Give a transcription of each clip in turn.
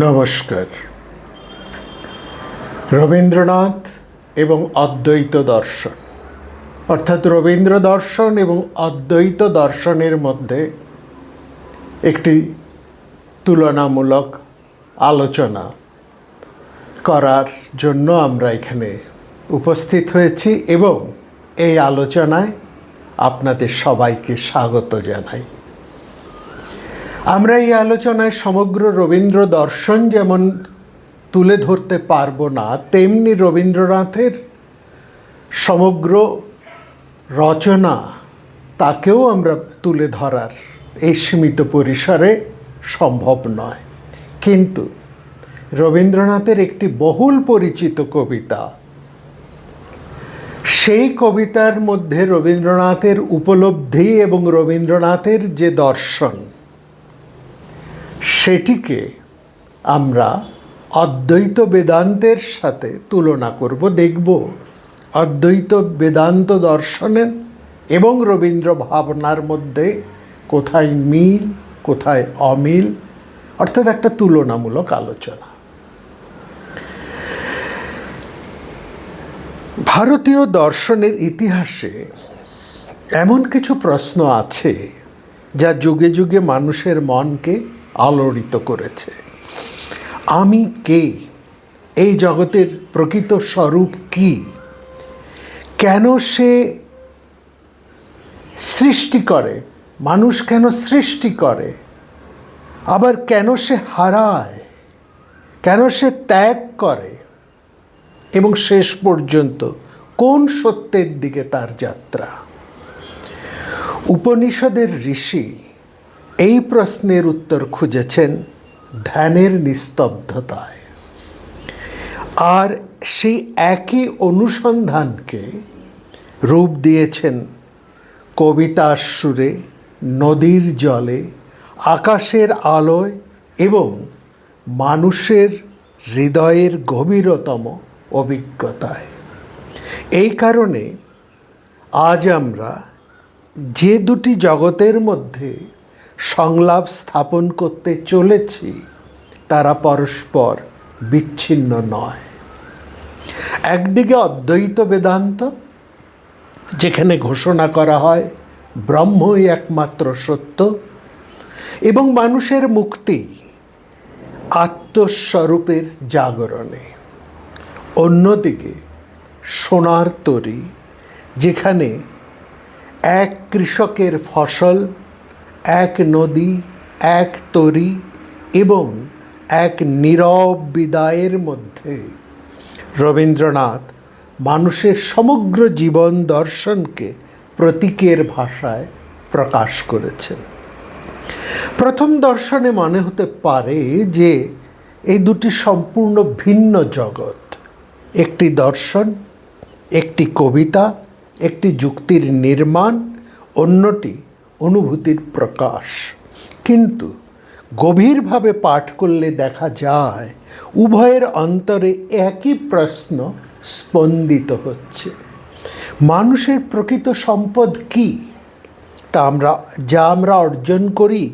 নমস্কার। রবীন্দ্রনাথ এবং অদ্বৈত দর্শন, অর্থাৎ রবীন্দ্র দর্শন এবং অদ্বৈত দর্শনের মধ্যে একটি তুলনামূলক আলোচনা করার জন্য আমরা এখানে উপস্থিত হয়েছি এবং এই আলোচনায় আপনাদের সবাইকে স্বাগত জানাই। আমরা এই আলোচনায় সমগ্র রবীন্দ্র দর্শন যেমন তুলে ধরতে পারবো না, তেমনি রবীন্দ্রনাথের সমগ্র রচনা তাকেও আমরা তুলে ধরার এই সীমিত পরিসরে সম্ভব নয়। কিন্তু রবীন্দ্রনাথের একটি বহুল পরিচিত কবিতা, সেই কবিতার মধ্যে রবীন্দ্রনাথের উপলব্ধি এবং রবীন্দ্রনাথের যে দর্শন, সেটিকে আমরা অদ্বৈত বেদান্তের সাথে তুলনা করব। দেখব অদ্বৈত বেদান্ত দর্শনের এবং রবীন্দ্র ভাবনার মধ্যে কোথায় মিল, কোথায় অমিল, অর্থাৎ একটা তুলনামূলক আলোচনা। ভারতীয় দর্শনের ইতিহাসে এমন কিছু প্রশ্ন আছে যা যুগে যুগে মানুষের মনকে আলোড়িত করেছে। আমি কে? এই জগতের প্রকৃত স্বরূপ কি? কেন সে সৃষ্টি করে? মানুষ কেন সৃষ্টি করে? আবার কেন সে হারায়? কেন সে ত্যাগ করে? এবং শেষ পর্যন্ত কোন সত্যের দিকে তার যাত্রা? উপনিষদের ঋষি এই প্রশ্নের উত্তর খুঁজেছেন ধ্যানের নিস্তব্ধতায়, আর সেই একই অনুসন্ধানকে রূপ দিয়েছেন কবিতার সুরে, নদীর জলে, আকাশের আলোয় এবং মানুষের হৃদয়ের গভীরতম অভিজ্ঞতায়। এই কারণে আজ আমরা যে দুটি জগতের মধ্যে সংলাপ স্থাপন করতে চলেছি, তারা পরস্পর বিচ্ছিন্ন নয়। একদিকে অদ্বৈত বেদান্ত, যেখানে ঘোষণা করা হয় ব্রহ্মই একমাত্র সত্য এবং মানুষের মুক্তি আত্মস্বরূপের জাগরণে। অন্যদিকে সোনার তরী, যেখানে এক কৃষকের ফসল, এক নদী, এক তরী এবং এক নীরব বিদায়ের মধ্যে রবীন্দ্রনাথ মানুষের সমগ্র জীবন দর্শনকে প্রতীকের ভাষায় প্রকাশ করেছেন। প্রথম দর্শনে মনে হতে পারে যে এই দুটি সম্পূর্ণ ভিন্ন জগৎ। একটি দর্শন, একটি কবিতা, একটি যুক্তির নির্মাণ, অন্যটি অনুভূতির প্রকাশ। কিন্তু গভীরভাবে পাঠ করলে দেখা যায় উভয়ের অন্তরে একই প্রশ্ন স্পন্দিত হচ্ছে। মানুষের প্রকৃত সম্পদ কি? যা আমরা অর্জন করি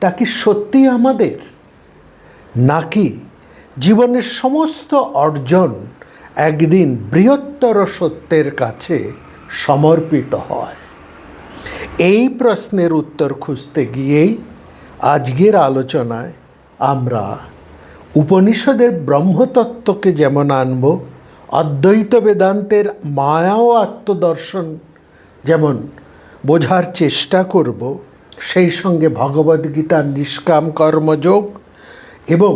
তা কি সত্যি আমাদের, নাকি জীবনের সমস্ত অর্জন একদিন বৃহত্তর সত্যের কাছে সমর্পিত হয়? এই প্রশ্নের উত্তর খুঁজতে গিয়েই আজকের আলোচনায় আমরা উপনিষদের ব্রহ্মতত্ত্বকে যেমন আনব, অদ্বৈত বেদান্তের মায়া ও আত্মদর্শন যেমন বোঝার চেষ্টা করব, সেই সঙ্গে ভগবদ্গীতার নিষ্কাম কর্মযোগ এবং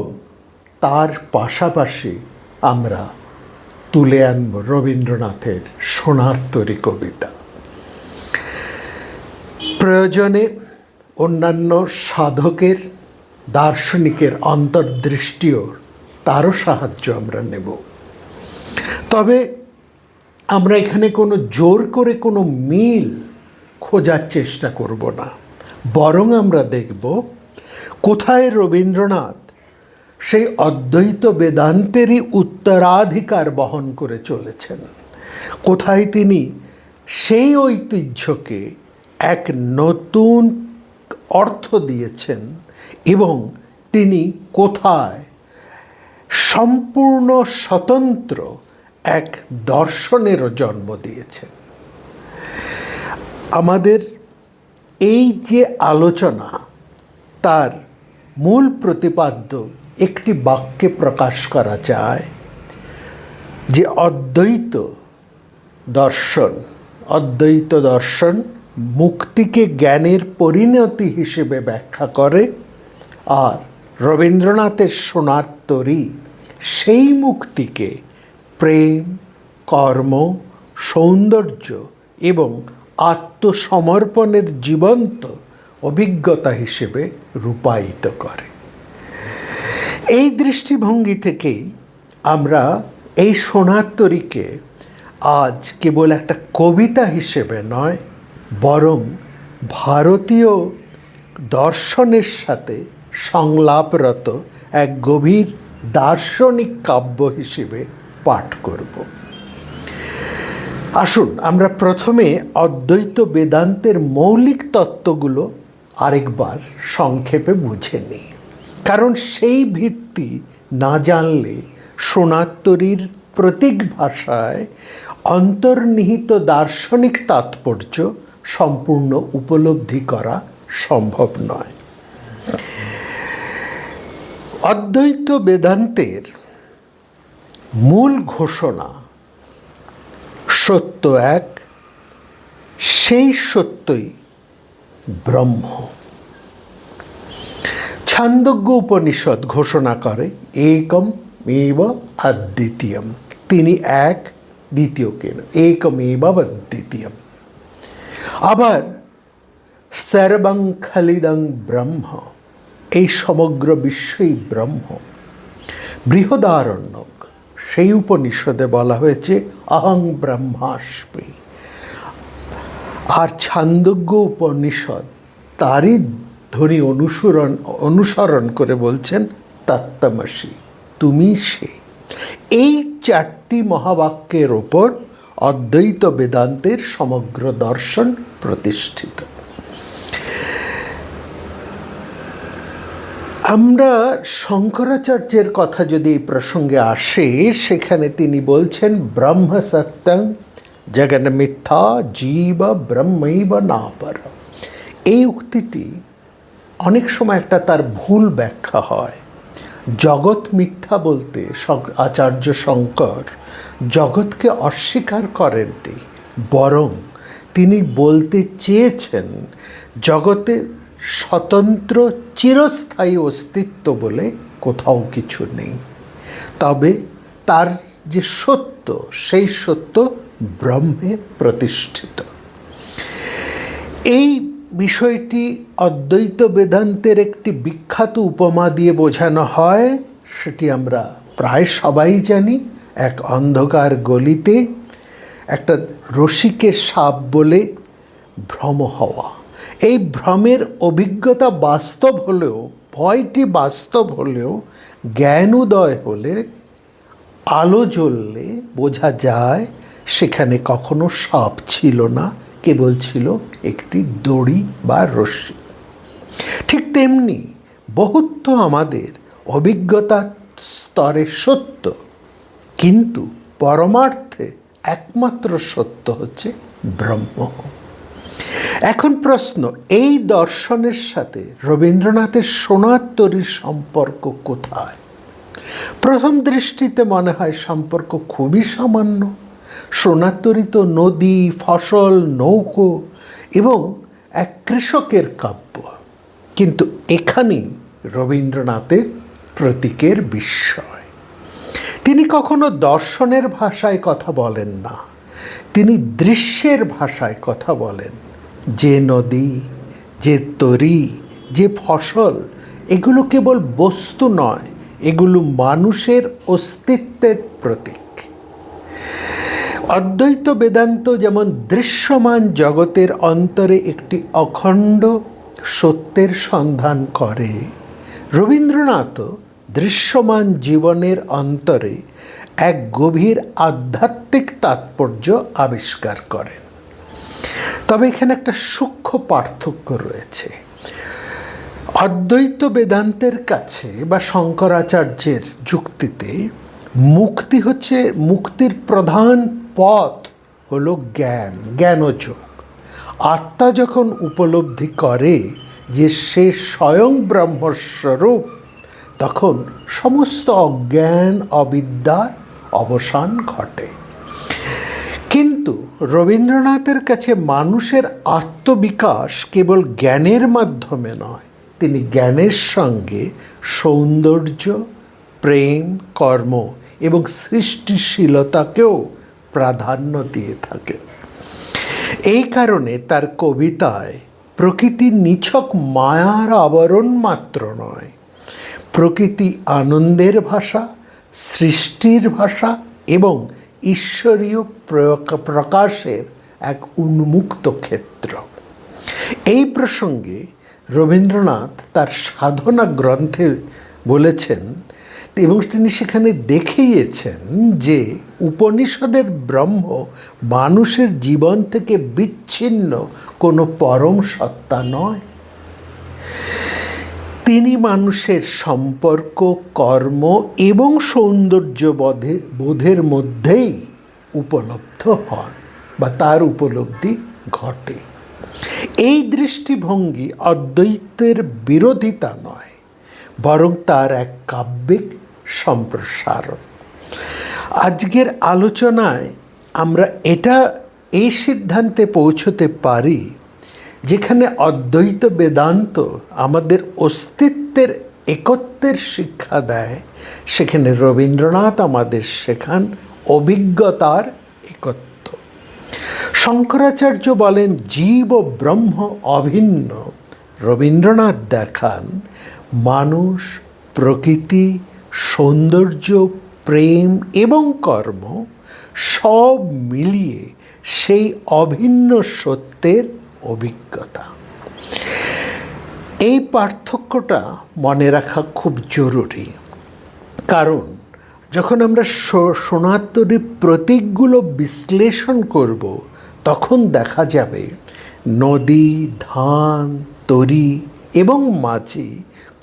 তার পাশাপাশি আমরা তুলে আনব রবীন্দ্রনাথের সোনার তরী কবিতা। প্রয়োজনে অন্যান্য সাধকের, দার্শনিকের অন্তর্দৃষ্টিও, তারও সাহায্য আমরা নেব। তবে আমরা এখানে কোনো জোর করে কোনো মিল খোঁজার চেষ্টা করব না, বরং আমরা দেখব কোথায় রবীন্দ্রনাথ সেই অদ্বৈত বেদান্তেরই উত্তরাধিকার বহন করে চলেছেন, কোথায় তিনি সেই ঐতিহ্যকে এক নতুন অর্থ দিয়েছেন এবং তিনি কোথায় সম্পূর্ণ স্বতন্ত্র এক দর্শনেরও জন্ম দিয়েছেন। আমাদের এই যে আলোচনা, তার মূল প্রতিপাদ্য একটি বাক্যে প্রকাশ করা যায় যে অদ্বৈত দর্শন মুক্তিকে জ্ঞানের পরিণতি হিসেবে ব্যাখ্যা করে, আর রবীন্দ্রনাথের সোনার তরী সেই মুক্তিকে প্রেম, কর্ম, সৌন্দর্য এবং আত্মসমর্পণের জীবন্ত অভিজ্ঞতা হিসেবে রূপায়িত করে। এই দৃষ্টিভঙ্গি থেকেই আমরা এই সোনার তরীকে আজ কেবল একটা কবিতা হিসেবে নয়, বরং ভারতীয় দর্শনের সাথে সংলাপরত এক গভীর দার্শনিক কাব্য হিসেবে পাঠ করব। আসুন আমরা প্রথমে অদ্বৈত বেদান্তের মৌলিক তত্ত্বগুলো আরেকবার সংক্ষেপে বুঝে নিই, কারণ সেই ভিত্তি না জানলে সোনার তরীর প্রতীক ভাষায় অন্তর্নিহিত দার্শনিক তাৎপর্য সম্পূর্ণ উপলব্ধি করা সম্ভব নয়। অদ্বৈত বেদান্তের মূল ঘোষণা সত্য এক, সেই সত্যই ব্রহ্ম। ছান্দোগ্য উপনিষদ ঘোষণা করে একম এব অদ্বিতীয়ম, তিনি এক, দ্বিতীয় কেন, একম এব অদ্বিতীয়ম। আবার সর্বং খলিদং ব্রহ্ম, এই সমগ্র বিশ্বই ব্রহ্ম। বৃহদারণ্যক সেই উপনিষদে বলা হয়েছে অহং ব্রহ্মাস্মি, আর ছান্দোগ্য উপনিষদ তারই ধ্বনি অনুসরণ করে বলছেন তত্ত্বমসি, তুমি সে। এই চারটি মহাবাক্যের ওপর অদ্বৈত বেদান্তের সমগ্র দর্শন প্রতিষ্ঠিত। আমরা শঙ্করাচার্যের কথা যদি এই প্রসঙ্গে আসে, সেখানে তিনি বলছেন ব্রহ্ম সত্যং জগন মিথ্যা জীব ব্রহ্মৈব নাপর। এই উক্তিটি অনেক সময় একটা তার ভুল ব্যাখ্যা হয়। জগৎ মিথ্যা বলতে আচার্য শঙ্কর জগৎকে অস্বীকার করেননি, বরং তিনি বলতে চেয়েছেন জগতে স্বতন্ত্র চিরস্থায়ী অস্তিত্ব বলে কোথাও কিছু নেই, তবে তার যে সত্য সেই সত্য ব্রহ্মে প্রতিষ্ঠিত। এই বিষয়টি অদ্বৈত বেদান্তের একটি বিখ্যাত উপমা দিয়ে বোঝানো হয়, সেটি আমরা প্রায় সবাই জানি। এক অন্ধকার গলিতে একটা রসিকের সাপ বলে ভ্রম হওয়া। এই ভ্রমের অভিজ্ঞতা বাস্তব হলেও, ভয়টি বাস্তব হলেও, জ্ঞান উদয় হলে, আলো জ্বললে বোঝা যায় সেখানে কখনো সাপ ছিল না, কেবল ছিল একটি দড়ি বা রশ্মি। ঠিক তেমনি বহুত্ব আমাদের অভিজ্ঞতা স্তরে সত্য, কিন্তু পরমার্থে একমাত্র সত্য হচ্ছে ব্রহ্ম। এখন প্রশ্ন, এই দর্শনের সাথে রবীন্দ্রনাথের সোনার তরীর সম্পর্ক কোথায়? প্রথম দৃষ্টিতে মনে হয় সম্পর্ক খুবই সামান্য। সোনার তরী তো নদী, ফসল, নৌকো এবং এক কৃষকের কাব্য, কিন্তু এখানেই রবীন্দ্রনাথের প্রতীকের বিস্ময়। তিনি কখনো দর্শনের ভাষায় কথা বলেন না, তিনি দৃশ্যের ভাষায় কথা বলেন। যে নদী, যে তরী, যে ফসল, এগুলো কেবল বস্তু নয়, এগুলো মানুষের অস্তিত্বের প্রতীক। অদ্বৈত বেদান্ত যেমন দৃশ্যমান জগতের অন্তরে একটি অখণ্ড সত্যের সন্ধান করে, রবীন্দ্রনাথও দৃশ্যমান জীবনের অন্তরে এক গভীর আধ্যাত্মিক তাৎপর্য আবিষ্কার করেন। তবে এখানে একটা সূক্ষ্ম পার্থক্য রয়েছে। অদ্বৈত বেদান্তের কাছে বা শঙ্করাচার্যের যুক্তিতে মুক্তির প্রধান পথ হলো জ্ঞান, জ্ঞানযোগ। আত্মা যখন উপলব্ধি করে যে সে স্বয়ং ব্রহ্মস্বরূপ, তখন সমস্ত অজ্ঞান অবিদ্যার অবসান ঘটে। কিন্তু রবীন্দ্রনাথের কাছে মানুষের আত্মবিকাশ কেবল জ্ঞানের মাধ্যমে নয়, তিনি জ্ঞানের সঙ্গে সৌন্দর্য, প্রেম, কর্ম এবং সৃষ্টিশীলতাকেও প্রাধান্য দিয়ে থাকেন। এই কারণে তার কবিতায় প্রকৃতি নিছক মায়ার আবরণ মাত্র নয়, প্রকৃতি আনন্দের ভাষা, সৃষ্টির ভাষা এবং ঈশ্বরীয় প্রকাশের এক উন্মুক্ত ক্ষেত্র। এই প্রসঙ্গে রবীন্দ্রনাথ তার সাধনা গ্রন্থে বলেছেন এবং তিনি সেখানে দেখিয়েছেন যে উপনিষদের ব্রহ্ম মানুষের জীবন থেকে বিচ্ছিন্ন কোনো পরম সত্তা নয়। তিনি মানুষের সম্পর্ক, কর্ম এবং সৌন্দর্য বোধের মধ্যেই উপলব্ধ হন বা তার উপলব্ধি ঘটে। এই দৃষ্টিভঙ্গি অদ্বৈতের বিরোধিতা নয়, বরং তার এক কাব্যিক সম্প্রসারণ। আজকের আলোচনায় আমরা এই সিদ্ধান্তে পৌঁছতে পারি, যেখানে অদ্বৈত বেদান্ত আমাদের অস্তিত্বের একত্বের শিক্ষা দেয়, সেখানে রবীন্দ্রনাথ আমাদের শেখান অভিজ্ঞতার একত্ব। শঙ্করাচার্য বলেন জীব ও ব্রহ্ম অভিন্ন, রবীন্দ্রনাথ দেখান মানুষ, প্রকৃতি, সৌন্দর্য, প্রেম এবং কর্ম সব মিলিয়ে সেই অভিন্ন সত্যের অভিজ্ঞতা। এই পার্থক্যটা মনে রাখা খুব জরুরি, কারণ যখন আমরা সনাতনী প্রতীকগুলো বিশ্লেষণ করব, তখন দেখা যাবে নদী, ধান, তরী এবং মাঝি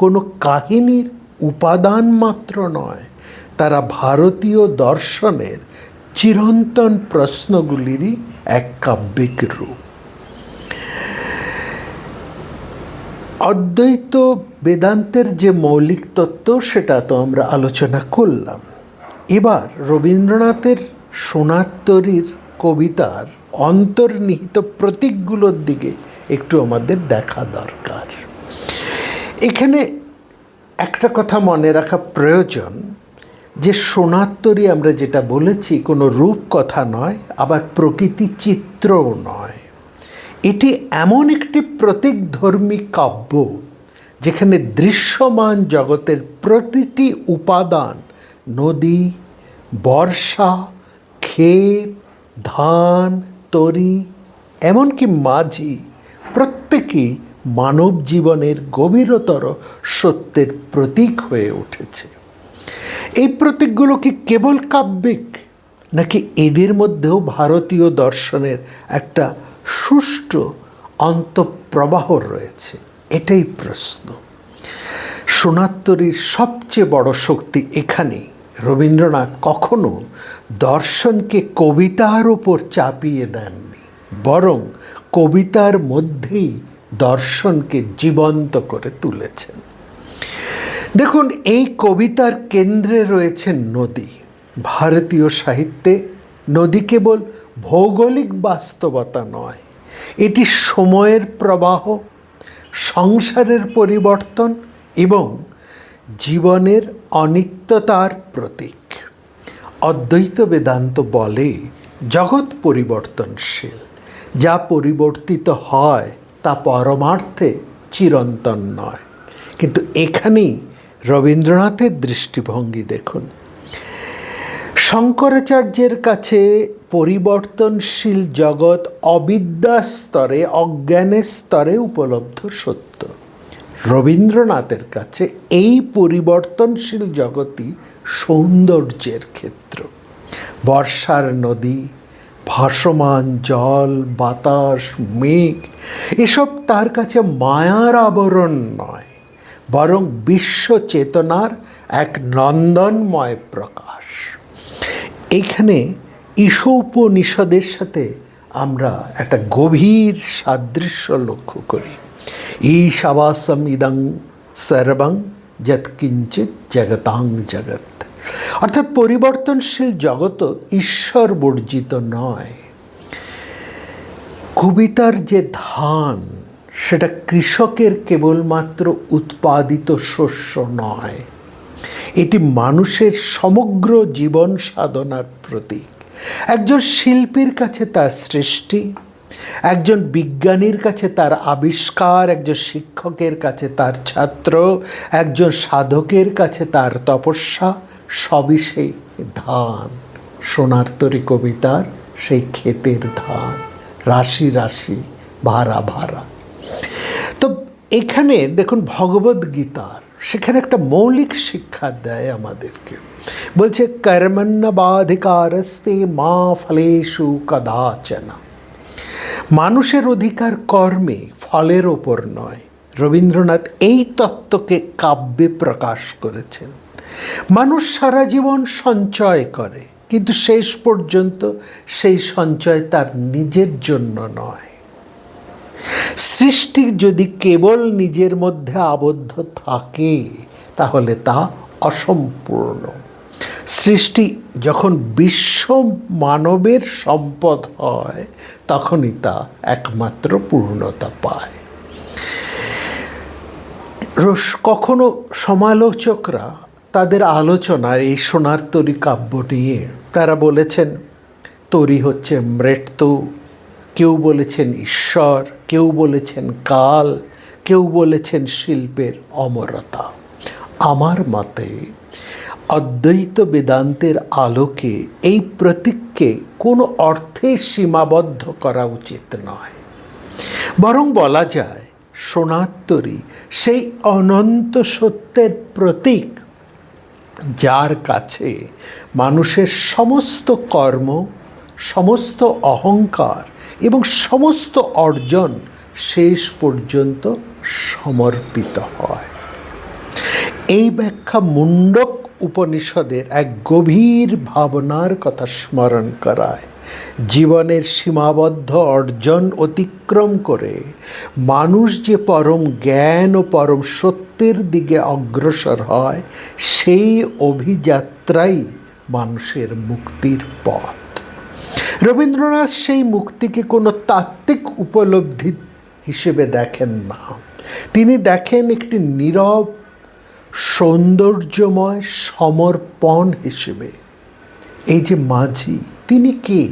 কোনো কাহিনীর উপাদান মাত্র নয়, তারা ভারতীয় দর্শনের চিরন্তন প্রশ্নগুলিরই এক কাব্যিক রূপ। অদ্বৈত বেদান্তের যে মৌলিক তত্ত্ব, সেটা তো আমরা আলোচনা করলাম। এবার রবীন্দ্রনাথের সোনারতরীর কবিতার অন্তর্নিহিত প্রতীকগুলোর দিকে একটু আমাদের দেখা দরকার। এখানে একটা কথা মনে রাখা প্রয়োজন যে সোনারতরী আমরা যেটা বলেছি কোনো রূপকথা নয়, আবার প্রকৃতি চিত্রও নয়। এটি এমন একটি প্রতীকধর্মী কাব্য যেখানে দৃশ্যমান জগতের প্রতিটি উপাদান, নদী, বর্ষা, ক্ষেত, ধান, তরী, এমনকি মাঝি, প্রত্যেকেই মানব জীবনের গভীরতর সত্যের প্রতীক হয়ে উঠেছে। এই প্রতীকগুলো কি কেবল কাব্যিক, নাকি এদের মধ্যেও ভারতীয় দর্শনের একটা সুষ্ঠু অন্তঃপ্রবাহ রয়েছে? এটাই প্রশ্ন। সোনারতরীর সবচেয়ে বড় শক্তি এখানেই। রবীন্দ্রনাথ কখনো দর্শনকে কবিতার ওপর চাপিয়ে দেননি, বরং কবিতার মধ্যেই দর্শনকে জীবন্ত করে তুলেছেন। দেখুন, এই কবিতার কেন্দ্রে রয়েছে নদী। ভারতীয় সাহিত্যে নদী কেবল ভৌগোলিক বাস্তবতা নয়, এটি সময়ের প্রবাহ, সংসারের পরিবর্তন এবং জীবনের অনিত্যতার প্রতীক। অদ্বৈত বেদান্ত বলে জগৎ পরিবর্তনশীল, যা পরিবর্তিত হয় তা পরমার্থে চিরন্তন নয়। কিন্তু এখানেই রবীন্দ্রনাথের দৃষ্টিভঙ্গি দেখুন। শঙ্করাচার্যের কাছে পরিবর্তনশীল জগৎ অবিদ্যার স্তরে, অজ্ঞানের স্তরে উপলব্ধ সত্য। রবীন্দ্রনাথের কাছে এই পরিবর্তনশীল জগৎই সৌন্দর্যের ক্ষেত্র। বর্ষার নদী, ভাসমান জল, বাতাস, মেঘ, এসব তার কাছে মায়ার আবরণ নয়, বরং বিশ্ব চেতনার এক নন্দনময় প্রকাশ। এখানে ঈশোপনিষদের সাথে আমরা একটা গভীর সাদৃশ্য লক্ষ্য করি। ঈশাবাসম ইদং সর্বং যৎকিঞ্চিৎ জগতাং জগৎ। অর্থাৎ পরিবর্তনশীল জগৎ ঈশ্বর বর্জিত নয়। কবিতার যে ধান, সেটা কৃষকের কেবলমাত্র উৎপাদিত শস্য নয়, এটি মানুষের সমগ্র জীবন সাধনার প্রতীক। একজন শিল্পীর কাছে তার সৃষ্টি, একজন বিজ্ঞানীর কাছে তার আবিষ্কার, একজন শিক্ষকের কাছে তার ছাত্র, একজন সাধকের কাছে তার তপস্যা, সবই সেই ধান। সোনার তরী কবিতার সেই ক্ষেতের ধান, রাশি রাশি, ভাড়া ভাড়া। তো এখানে দেখুন ভগবদ্গীতার সেখানে একটা মৌলিক শিক্ষা দেয় আমাদেরকে। বলছে কর্মণ্যবাধিকারস্তে মা ফলেষু কদাচন। মানুষের অধিকার কর্মে, ফলের ওপর নয়। রবীন্দ্রনাথ এই তত্ত্বকে কাব্যে প্রকাশ করেছেন। মানুষ সারা জীবন সঞ্চয় করে, কিন্তু শেষ পর্যন্ত সেই সঞ্চয় তার নিজের জন্য নয়। সৃষ্টি যদি কেবল নিজের মধ্যে আবদ্ধ থাকে তাহলে তা অসম্পূর্ণ। সৃষ্টি যখন বিশ্ব মানবের সম্পদ হয় তখনই তা একমাত্র পূর্ণতা পায়। কখনো সমালোচকরা তাদের আলোচনায় এই সোনার তরী কাব্য নিয়ে তারা বলেছেন তরী হচ্ছে মৃত্যু, কেউ বলেছেন ঈশ্বর, কেউ বলেছেন কাল, কেউ বলেছেন শিল্পের অমরতা। আমার মতে অদ্বৈত বেদান্তের আলোকে এই প্রতীককে কোনো অর্থে সীমাবদ্ধ করা উচিত নয়। বরং বলা যায় সোনার তরী সেই অনন্ত সত্যের প্রতীক, যার কাছে মানুষের সমস্ত কর্ম, সমস্ত অহংকার এবং সমস্ত অর্জন শেষ পর্যন্ত সমর্পিত হয়। এই ব্যাখ্যা মুণ্ডক উপনিষদের এক গভীর ভাবনার কথা স্মরণ করায়। জীবনের সীমাবদ্ধ অর্জন অতিক্রম করে মানুষ যে পরম জ্ঞান ও পরম সত্যের দিকে অগ্রসর হয়, সেই অভিযাত্রাই মানুষের মুক্তির পথ। রবীন্দ্রনাথ সেই মুক্তিকে কোনো তাত্ত্বিক উপলব্ধি হিসেবে দেখেন না। তিনি দেখেন একটি নীরব সৌন্দর্যময় সমর্পণ হিসেবে। এই যে মাঝি, তিনি কে?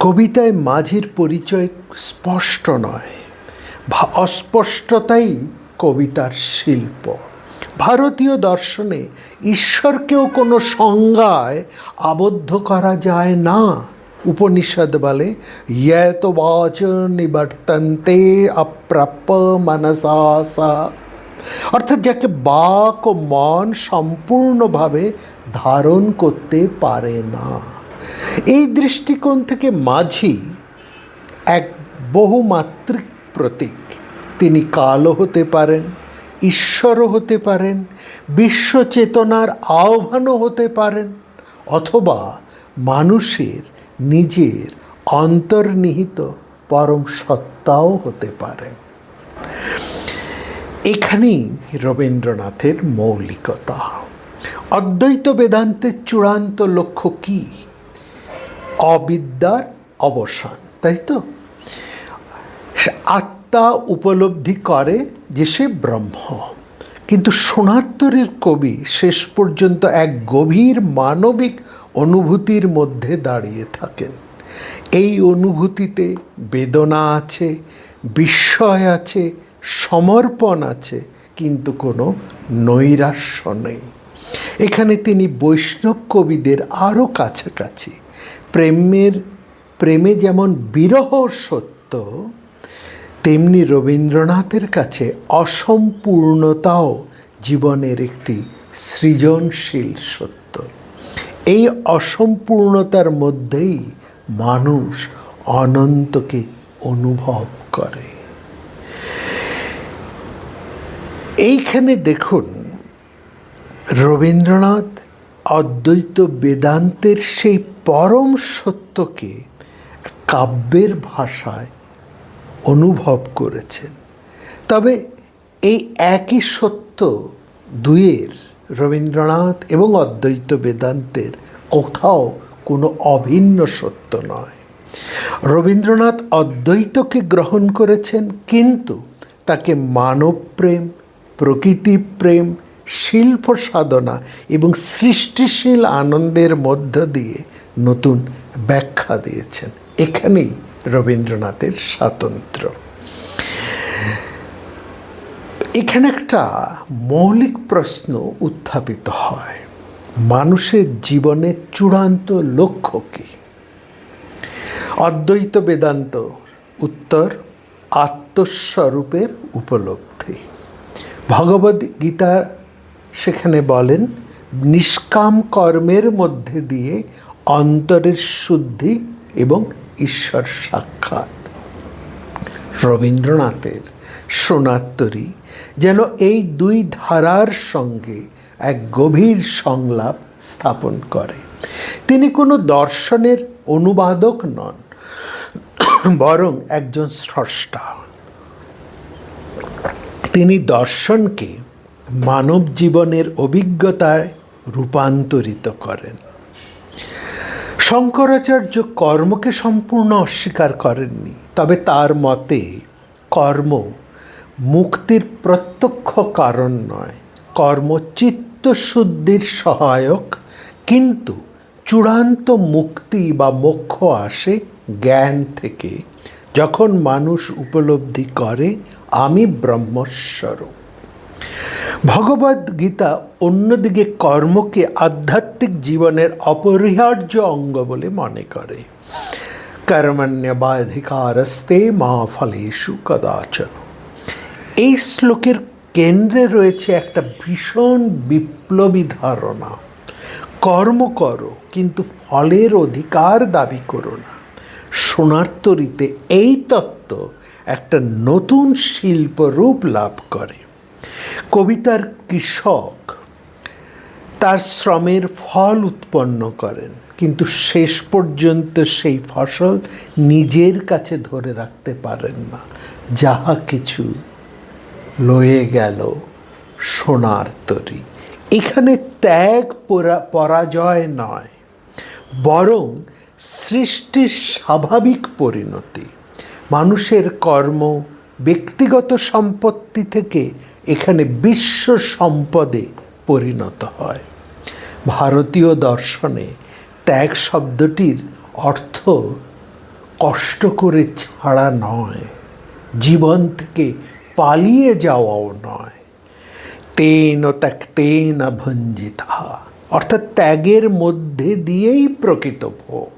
কবিতায় মাঝির পরিচয় স্পষ্ট নয়, অস্পষ্টতাই কবিতার শিল্প। ভারতীয় দর্শনে ঈশ্বরকেও কোনো সংজ্ঞায় আবদ্ধ করা যায় না। উপনিষদ বলে ইয়ত বাচ নিবর্তন্তে অপ্রাপ্য মনসা সা, অর্থাৎ যাকে বাক ও মন সম্পূর্ণভাবে ধারণ করতে পারে না। এই দৃষ্টিকোণ থেকে মাঝি এক বহুমাত্রিক প্রতীক। তিনি কালও হতে পারেন, ঈশ্বরও হতে পারেন, বিশ্ব চেতনার আহ্বানও হতে পারেন, অথবা মানুষের নিজের অন্তর্নিহিত পরম সত্তাও হতে পারেন। এখানেই রবীন্দ্রনাথের মৌলিকতা। অদ্বৈত বেদান্তের চূড়ান্ত লক্ষ্য কি? অবিদ্যার অবসান, তাই তো? আত্মা উপলব্ধি করে যে সে ব্রহ্ম। কিন্তু সোনার তরীর কবি শেষ পর্যন্ত এক গভীর মানবিক অনুভূতির মধ্যে দাঁড়িয়ে থাকেন। এই অনুভূতিতে বেদনা আছে, বিস্ময় আছে, সমর্পণ আছে, কিন্তু কোনো নৈরাশ্য নেই। এখানে তিনি বৈষ্ণব কবিদের আরও কাছাকাছি। প্রেমে যেমন বিরহ সত্য, তেমনি রবীন্দ্রনাথের কাছে অসম্পূর্ণতাও জীবনের একটি সৃজনশীল সত্য। এই অসম্পূর্ণতার মধ্যেই মানুষ অনন্তকে অনুভব করে। এইখানে দেখুন রবীন্দ্রনাথ অদ্বৈত বেদান্তের সেই পরম সত্যকে কাব্যের ভাষায় অনুভব করেছেন। তবে এই একই সত্য দুইয়ের, রবীন্দ্রনাথ এবং অদ্বৈত বেদান্তের, কোথাও কোনো অভিন্ন সত্য নয়। রবীন্দ্রনাথ অদ্বৈতকে গ্রহণ করেছেন, কিন্তু তাকে মানবপ্রেম, প্রকৃতিপ্রেম, শিল্প সাধনা এবং সৃষ্টিশীল আনন্দের মধ্য দিয়ে নতুন ব্যাখ্যা দিয়েছেন। এখানেই রবীন্দ্রনাথের স্বাতন্ত্র্য। এখানে একটা মৌলিক প্রশ্ন উত্থাপিত হয়, মানুষের জীবনের চূড়ান্ত লক্ষ্য কী? অদ্বৈত বেদান্ত উত্তর আত্মস্বরূপের উপলব্ধি। ভগবদ গীতা সেখানে বলেন, নিষ্কাম কর্মের মধ্যে দিয়ে অন্তরের শুদ্ধি এবং ঈশ্বর সাক্ষাৎ। রবীন্দ্রনাথের সোনার তরী যেন এই দুই ধারার সঙ্গে এক গভীর সংলাপ স্থাপন করে। তিনি কোনো দর্শনের অনুবাদক নন, বরং একজন স্রষ্টা। তিনি দর্শনকে মানব জীবনের অভিজ্ঞতায় রূপান্তরিত করেন। শঙ্করাচার্য কর্মকে সম্পূর্ণ অস্বীকার করেননি, তবে তার মতে কর্ম মুক্তির প্রত্যক্ষ কারণ নয়, কর্ম চিত্তশুদ্ধির সহায়ক, কিন্তু চূড়ান্ত মুক্তি বা মোক্ষ আসে জ্ঞান থেকে, যখন মানুষ উপলব্ধি করে আমি ব্রহ্মস্বরূপ। ভগবদ গীতা অন্যদিকে কর্মকে আধ্যাত্মিক জীবনের অপরিহার্য অঙ্গ বলে মনে করে। কর্মণ্যবাধিকারস্তে মা ফলেষু কদাচন। এই শ্লোকের কেন্দ্রে রয়েছে একটা ভীষণ বিপ্লবী ধারণা, কর্ম করো কিন্তু ফলের অধিকার দাবি করো না। সোনার তরীতে এই তত্ত্ব একটা নতুন শিল্পরূপ লাভ করে। কবিতার কৃষক তার শ্রমের ফল উৎপন্ন করেন, কিন্তু শেষ পর্যন্ত সেই ফসল নিজের কাছে ধরে রাখতে পারেন না। যাহা কিছু লয়ে গেল সোনার তরী। এখানে ত্যাগ পরাজয় নয়, বরং সৃষ্টির স্বাভাবিক পরিণতি। মানুষের কর্ম ব্যক্তিগত সম্পত্তি থেকে এখানে বিশ্ব সম্পদে পরিণত হয়। ভারতীয় দর্শনে ত্যাগ শব্দটির অর্থ কষ্ট করে ছাড়া নয়, জীবন থেকে পালিয়ে যাওয়াও নয়। তেন ত্যক্তেন ভঞ্জিতা, অর্থাৎ ত্যাগের মধ্যে দিয়েই প্রকৃত ভোগ।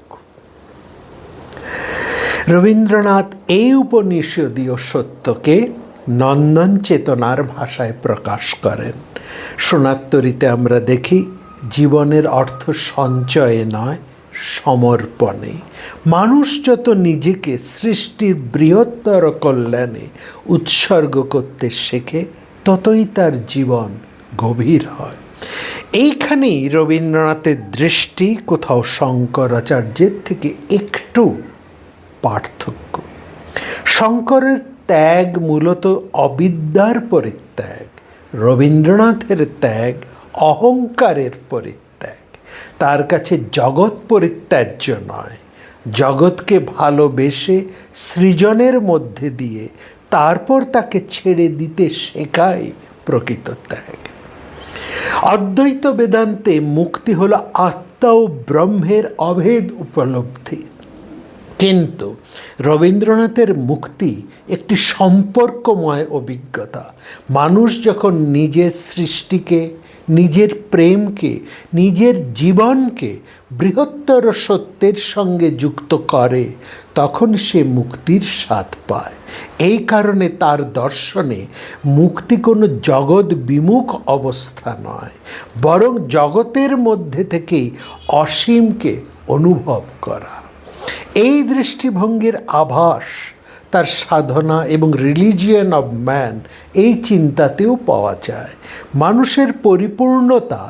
রবীন্দ্রনাথ এই উপনিষদীয় সত্যকে নন্দন চেতনার ভাষায় প্রকাশ করেন। সোনার তরীতে আমরা দেখি জীবনের অর্থ সঞ্চয়ে নয়, সমর্পণে। মানুষ যত নিজেকে সৃষ্টির বৃহত্তর কল্যাণে উৎসর্গ করতে শেখে, ততই তার জীবন গভীর হয়। এইখানেই রবীন্দ্রনাথের দৃষ্টি কোথাও শঙ্করাচার্যের থেকে একটু পার্থক্য। শঙ্করের ত্যাগ মূলত অবিদ্যার পরিত্যাগ, রবীন্দ্রনাথের ত্যাগ অহংকারের পরিত্যাগ। তার কাছে জগৎ পরিত্যাজ্য নয়, জগৎকে ভালোবেসে সৃজনের মধ্যে দিয়ে তারপর তাকে ছেড়ে দিতে শেখাই প্রকৃত ত্যাগ। অদ্বৈত বেদান্তে মুক্তি হলো আত্মা ও ব্রহ্মের অভেদ উপলব্ধি, কিন্তু রবীন্দ্রনাথের মুক্তি একটি সম্পর্কময় অভিজ্ঞতা। মানুষ যখন নিজের সৃষ্টিকে, নিজের প্রেমকে, নিজের জীবনকে বৃহত্তর সত্যের সঙ্গে যুক্ত করে, তখন সে মুক্তির স্বাদ পায়। এই কারণে তার দর্শনে মুক্তি কোনো জগৎ বিমুখ অবস্থা নয়, বরং জগতের মধ্যে থেকেই অসীমকে অনুভব করা। এই দৃষ্টিভঙ্গির আভাস তার সাধনা এবং রিলিজিয়ন অব ম্যান এই চিন্তাতেও পাওয়া যায়। মানুষের পরিপূর্ণতা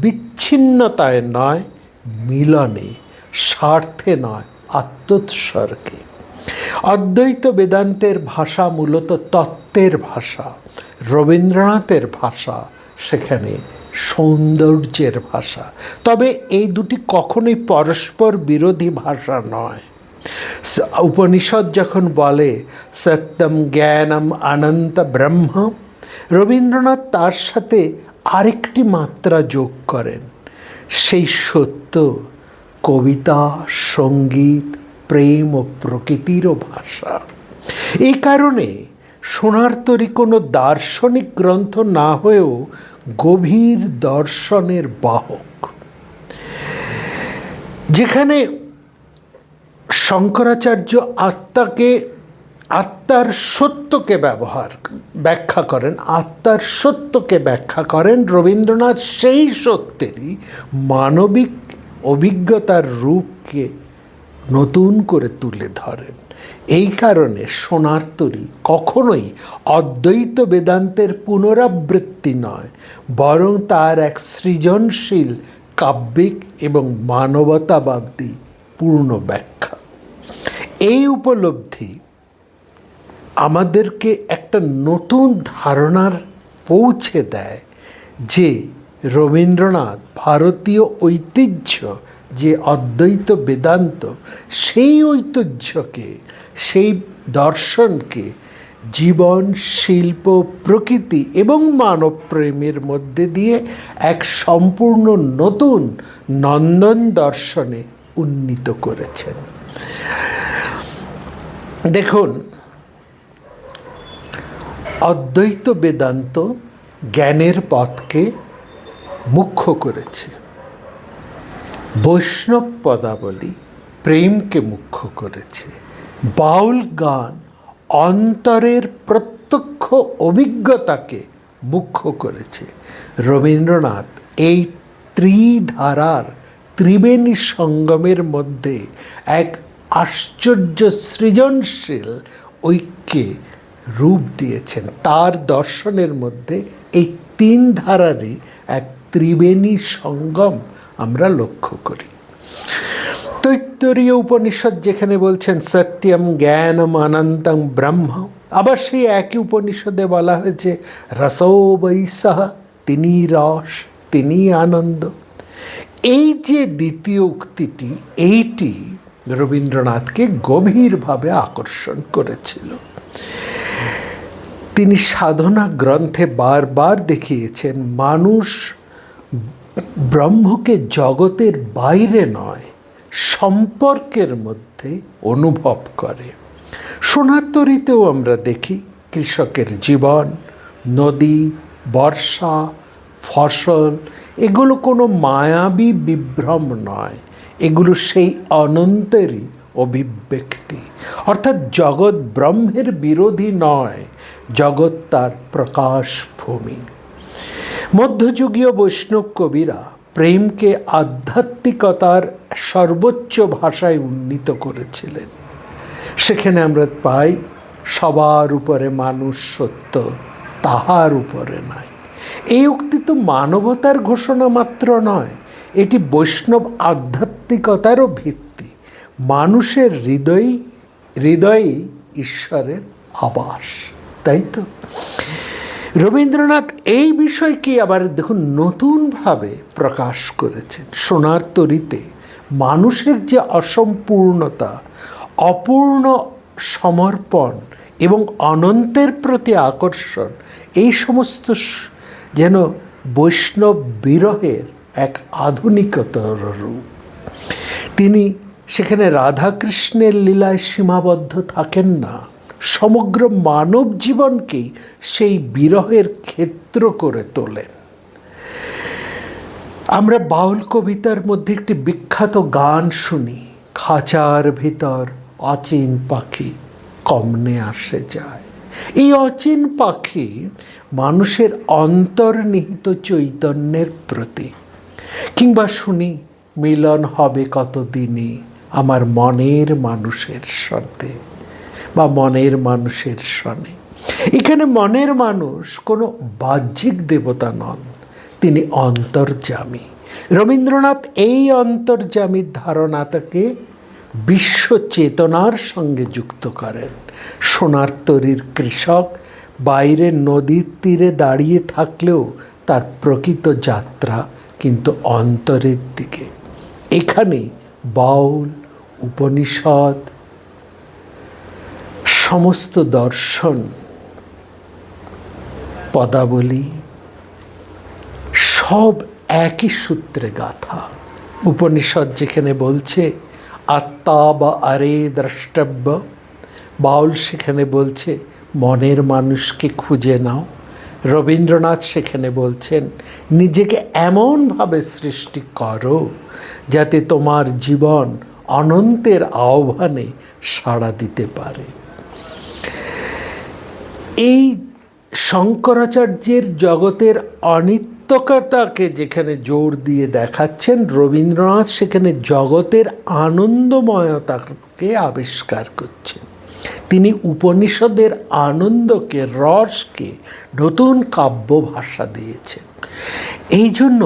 বিচ্ছিন্নতায় নয়, মিলনে, স্বার্থে নয়, আত্মোৎসর্গে। অদ্বৈত বেদান্তের ভাষা মূলত তত্ত্বের ভাষা, রবীন্দ্রনাথের ভাষা সেখানে সৌন্দর্যের ভাষা। তবে এই দুটি কখনোই পরস্পর বিরোধী ভাষা নয়। উপনিষদ যখন বলে সত্যম জ্ঞানম অনন্ত ব্রহ্ম, রবীন্দ্রনাথ তার সাথে আরেকটি মাত্রা যোগ করেন, সেই সত্য কবিতা, সঙ্গীত, প্রেম ও প্রকৃতিরও ভাষা। এই কারণে সোনার তরী কোনো দার্শনিক গ্রন্থ না হয়েও গভীর দর্শনের বাহক। যেখানে শঙ্করাচার্য আত্মার সত্যকে ব্যাখ্যা করেন, আত্মার সত্যকে ব্যাখ্যা করেন, রবীন্দ্রনাথ সেই সত্যেরই মানবিক অভিজ্ঞতার রূপকে নতুন করে তুলে ধরেন। এই কারণে সোনার তরী কখনোই অদ্বৈত বেদান্তের পুনরাবৃত্তি নয়, বরং তার এক সৃজনশীল, কাব্যিক এবং মানবতাবাদী পূর্ণ ব্যাখ্যা। এই উপলব্ধি আমাদেরকে একটা নতুন ধারণার পৌঁছে দেয় যে রবীন্দ্রনাথ ভারতীয় ঐতিহ্য, যে অদ্বৈত বেদান্ত, সেই ঐতিহ্যকে, সেই দর্শনকে জীবন, শিল্প, প্রকৃতি এবং মানব প্রেমের মধ্যে দিয়ে এক সম্পূর্ণ নতুন নন্দন দর্শনে উন্নীত করেছেন। দেখুন, অদ্বৈত বেদান্ত জ্ঞানের পথকে মুখ্য করেছে, বৈষ্ণব পদাবলী প্রেমকে মুখ্য করেছে, বাউল গান অন্তরের প্রত্যক্ষ অভিজ্ঞতাকে মুখ্য করেছে। রবীন্দ্রনাথ এই ত্রিধারার ত্রিবেণী সঙ্গমের মধ্যে এক আশ্চর্য সৃজনশীল ঐক্যে রূপ দিয়েছেন। তার দর্শনের মধ্যে এই তিন ধারারই এক ত্রিবেণী সঙ্গম আমরা লক্ষ্য করি। তৈত্তরীয় উপনিষদ যেখানে বলছেন সত্যম জ্ঞানম অনন্তং ব্রহ্ম, আবার সেই একই উপনিষদে বলা হয়েছে রসো বৈসহ, তিনি রস, তিনি আনন্দ। এই যে দ্বিতীয় উক্তিটি, এইটি রবীন্দ্রনাথকে গভীরভাবে আকর্ষণ করেছিল। তিনি সাধনা গ্রন্থে বারবার দেখিয়েছেন মানুষ ব্রহ্মকে জগতের বাইরে নয়, সম্পর্কের মধ্যে অনুভব করে। সোনার তরীতেও আমরা দেখি কৃষকের জীবন, নদী, বর্ষা, ফসল, এগুলো কোনো মায়াবী বিভ্রম নয়, এগুলো সেই অনন্তেরই অভিব্যক্তি। অর্থাৎ জগৎ ব্রহ্মের বিরোধী নয়, জগৎ তার প্রকাশ ভূমি। মধ্যযুগীয় বৈষ্ণব কবিরা প্রেমকে আধ্যাত্মিকতার সর্বোচ্চ ভাষায় উন্নীত করেছিলেন। সেখানে আমরা পাই সবার উপরে মানুষ সত্য, তাহার উপরে নাই। এই উক্তি তো মানবতার ঘোষণা মাত্র নয়, এটি বৈষ্ণব আধ্যাত্মিকতারও ভিত্তি। মানুষের হৃদয়ে ঈশ্বরের আবাস, তাই তো? রবীন্দ্রনাথ এই বিষয়কে আবার দেখুন নতুনভাবে প্রকাশ করেছেন। সোনার তরীতে মানুষের যে অসম্পূর্ণতা, অপূর্ণ সমর্পণ এবং অনন্তের প্রতি আকর্ষণ, এই সমস্ত যেন বৈষ্ণব বিরহের এক আধুনিকতর রূপ। তিনি সেখানে রাধাকৃষ্ণের লীলায় সীমাবদ্ধ থাকেন না, সমগ্র মানব জীবনকেই সেই বিরহের ক্ষেত্র করে তোলেন। আমরা বাউল কবিতার মধ্যে একটি বিখ্যাত গান শুনি, খাঁচার ভিতর অচিন পাখি কমনে আসে যায়। এই অচিন পাখি মানুষের অন্তর্নিহিত চৈতন্যের প্রতীক। কিংবা শুনি মিলন হবে কতদিনে আমার মনের মানুষের সাথে। বা মনের মানুষের সনে। এখানে মনের মানুষ কোনো বাহ্যিক দেবতা নন, তিনি অন্তর্যামী। রবীন্দ্রনাথ এই অন্তর্যামীর ধারণাটাকে বিশ্ব চেতনার সঙ্গে যুক্ত করেন। সোনার তরীর কৃষক বাইরে নদীর তীরে দাঁড়িয়ে থাকলেও তার প্রকৃত যাত্রা কিন্তু অন্তরের দিকে। এখানে বাউল, উপনিষদ, সমস্ত দর্শন, পদাবলী সব একই সূত্রে গাথা। উপনিষদ যেখানে বলছে আত্মা বা আরে দ্রষ্টব্য, বাউল সেখানে বলছে মনের মানুষকে খুঁজে নাও। রবীন্দ্রনাথ সেখানে বলছেন নিজেকে এমনভাবে সৃষ্টি করো যাতে তোমার জীবন অনন্তের আহ্বানে সাড়া দিতে পারে। এই শঙ্করাচার্যের জগতের অনিত্যতাকে যেখানে জোর দিয়ে দেখাচ্ছেন, রবীন্দ্রনাথ সেখানে জগতের আনন্দময়তাকে আবিষ্কার করছেন। তিনি উপনিষদের আনন্দকে, রসকে নতুন কাব্য ভাষা দিয়েছেন। এই জন্য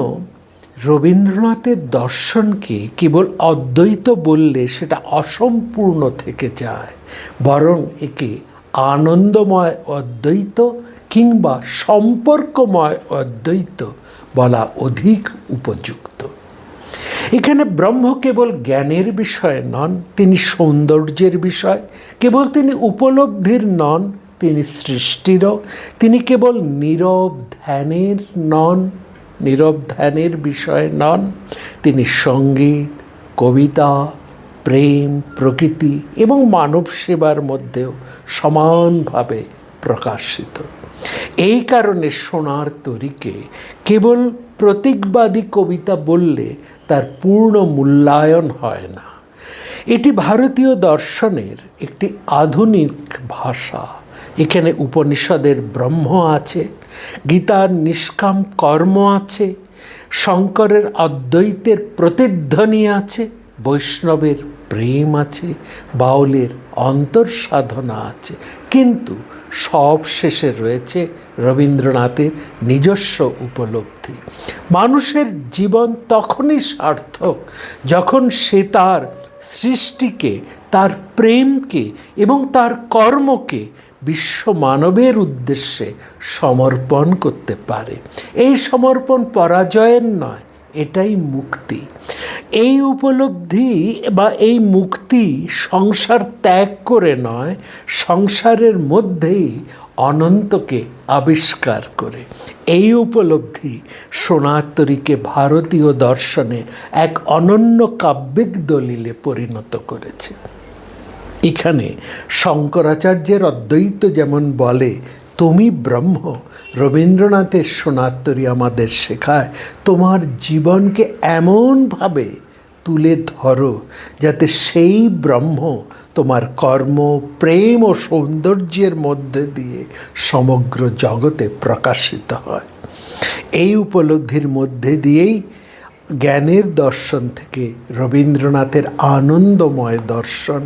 রবীন্দ্রনাথের দর্শনকে কেবল অদ্বৈত বললে সেটা অসম্পূর্ণ থেকে যায়, বরং একে আনন্দময় অদ্বৈত কিংবা সম্পর্কময় অদ্বৈত বলা অধিক উপযুক্ত। এখানে ব্রহ্ম কেবল জ্ঞানের বিষয় নন, তিনি সৌন্দর্যের বিষয়। কেবল তিনি উপলব্ধির নন, তিনি সৃষ্টিরও। তিনি কেবল নীরব ধ্যানের নন, নীরব ধ্যানের বিষয় নন, তিনি সঙ্গীত, কবিতা, প্রেম, প্রকৃতি এবং মানব সেবার মধ্যেও সমানভাবে প্রকাশিত। এই কারণে সোনার তরীকে কেবল প্রতীকবাদী কবিতা বললে তার পূর্ণ মূল্যায়ন হয় না। এটি ভারতীয় দর্শনের একটি আধুনিক ভাষা। এখানে উপনিষদের ব্রহ্ম আছে, গীতার নিষ্কাম কর্ম আছে, শঙ্করের অদ্বৈতের প্রতিধ্বনি আছে, বৈষ্ণবের প্রেম আছে, বাউলের অন্তর্সাধনা আছে, কিন্তু সব শেষে রয়েছে রবীন্দ্রনাথের নিজস্ব উপলব্ধি। মানুষের জীবন তখনই সার্থক যখন সে তার সৃষ্টিকে, তার প্রেমকে এবং তার কর্মকে বিশ্ব মানবের উদ্দেশ্যে সমর্পণ করতে পারে। এই সমর্পণ পরাজয়ের নয়, এটাই মুক্তি। এই উপলব্ধি বা এই মুক্তি সংসার ত্যাগ করে নয়, সংসারের মধ্যেই অনন্তকে আবিষ্কার করে। এই উপলব্ধি সোনার তরীকে ভারতীয় দর্শনে এক অনন্য কাব্যিক দলিলে পরিণত করেছে। এখানে শঙ্করাচার্যের অদ্বৈত যেমন বলে তুমি ব্রহ্ম, রবীন্দ্রনাথের সোনার তরী আমাদের শেখায় তোমার জীবনকে এমনভাবে তুলে ধরো যাতে সেই ব্রহ্ম তোমার কর্ম, প্রেম ও সৌন্দর্যের মধ্যে দিয়ে সমগ্র জগতে প্রকাশিত হয়। এই উপলব্ধির মধ্যে দিয়েই জ্ঞানের দর্শন থেকে রবীন্দ্রনাথের আনন্দময় দর্শন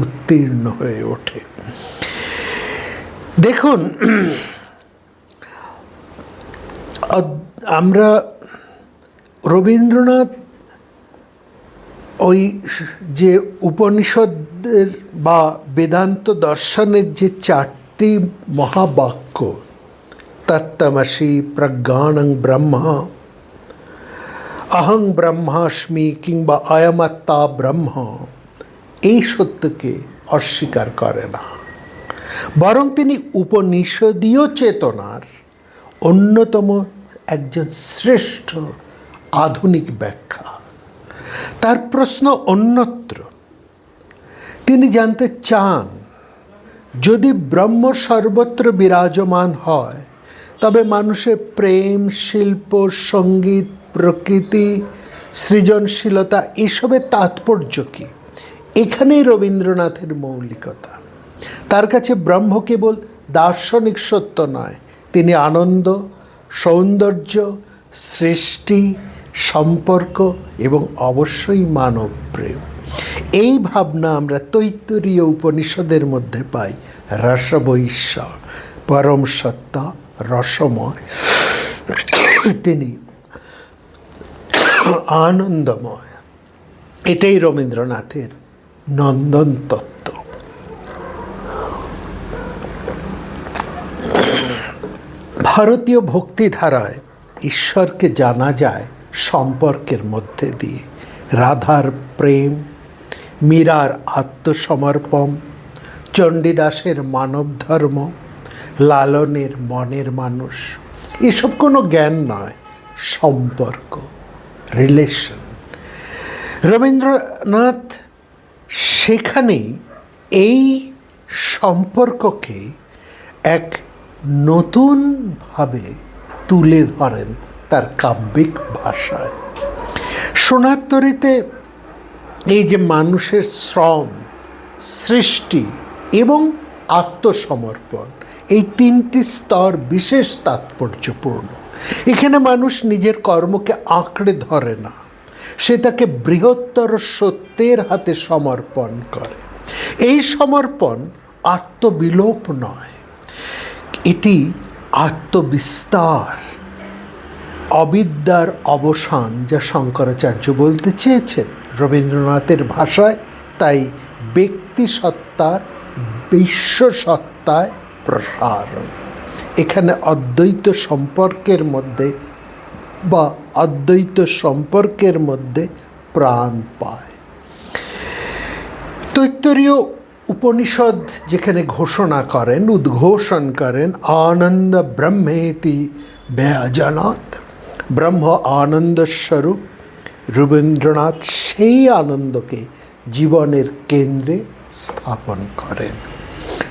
উত্তীর্ণ হয়ে ওঠে। দেখুন, আমরা রবীন্দ্রনাথ ওই যে উপনিষদের বা বেদান্ত দর্শনের যে চারটি মহাবাক্য, তত্ত্বমসি, প্রজ্ঞানং ব্রহ্ম, অহং ব্রহ্মাস্মি কিংবা অয়মাত্মা ব্রহ্ম, এই সত্যকে অস্বীকার করে না, বরং তিনি উপনিষদীয় চেতনার অন্যতম একজন শ্রেষ্ঠ আধুনিক ব্যাখ্যা। তার প্রশ্ন অন্যত্র। তিনি জানতে চান যদি ব্রহ্ম সর্বত্র বিরাজমান হয় তবে মানুষের প্রেম, শিল্প, সঙ্গীত, প্রকৃতি, সৃজনশীলতা এসবের তাৎপর্য কী? এখানেই রবীন্দ্রনাথের মৌলিকতা। তার কাছে ব্রহ্ম কেবল দার্শনিক সত্য নয়, তিনি আনন্দ, সৌন্দর্য, সৃষ্টি, সম্পর্ক এবং অবশ্যই মানব প্রেম। এই ভাবনা আমরা তৈত্তরীয় উপনিষদের মধ্যে পাই। রসবৈশ্য, পরম সত্তা, রসময়, তিনি আনন্দময়। এটাই রবীন্দ্রনাথের নন্দন তত্ত্ব। ভারতীয় ভক্তিধারায় ঈশ্বরকে জানা যায় সম্পর্কের মধ্যে দিয়ে। রাধার প্রেম, মীরার আত্মসমর্পণ, চণ্ডীদাসের মানব ধর্ম, লালনের মনের মানুষ, এসব কোনো জ্ঞান নয়, সম্পর্ক, রিলেশন। রবীন্দ্রনাথ সেখানেই এই সম্পর্ককে এক নতুনভাবে তুলে ধরেন তার কাব্যিক ভাষায়। সোনার তরীতে এই যে মানুষের শ্রম, সৃষ্টি এবং আত্মসমর্পণ, এই তিনটি স্তর বিশেষ তাৎপর্যপূর্ণ। এখানে মানুষ নিজের কর্মকে আঁকড়ে ধরে না, সে তাকে বৃহত্তর সত্যের হাতে সমর্পণ করে। এই সমর্পণ আত্মবিলোপ নয়, এটি আত্মবিস্তার, অবিদ্যার অবসান, যা শঙ্করাচার্য বলতে চেয়েছেন রবীন্দ্রনাথের ভাষায়। তাই ব্যক্তি সত্তার বিশ্ব সত্তায় প্রসারণ। এখানে অদ্বৈত সম্পর্কের মধ্যে বা অদ্বৈত সম্পর্কের মধ্যে প্রাণ পায়। তৈত্তরীয় উপনিষদ যেখানে ঘোষণা করেন, উদ্ঘোষণ করেন, আনন্দ ব্রহ্মেতি ব্যজানাৎ, ব্রহ্ম আনন্দ স্বরূপ, রবীন্দ্রনাথ সেই আনন্দকে জীবনের কেন্দ্রে স্থাপন করেন।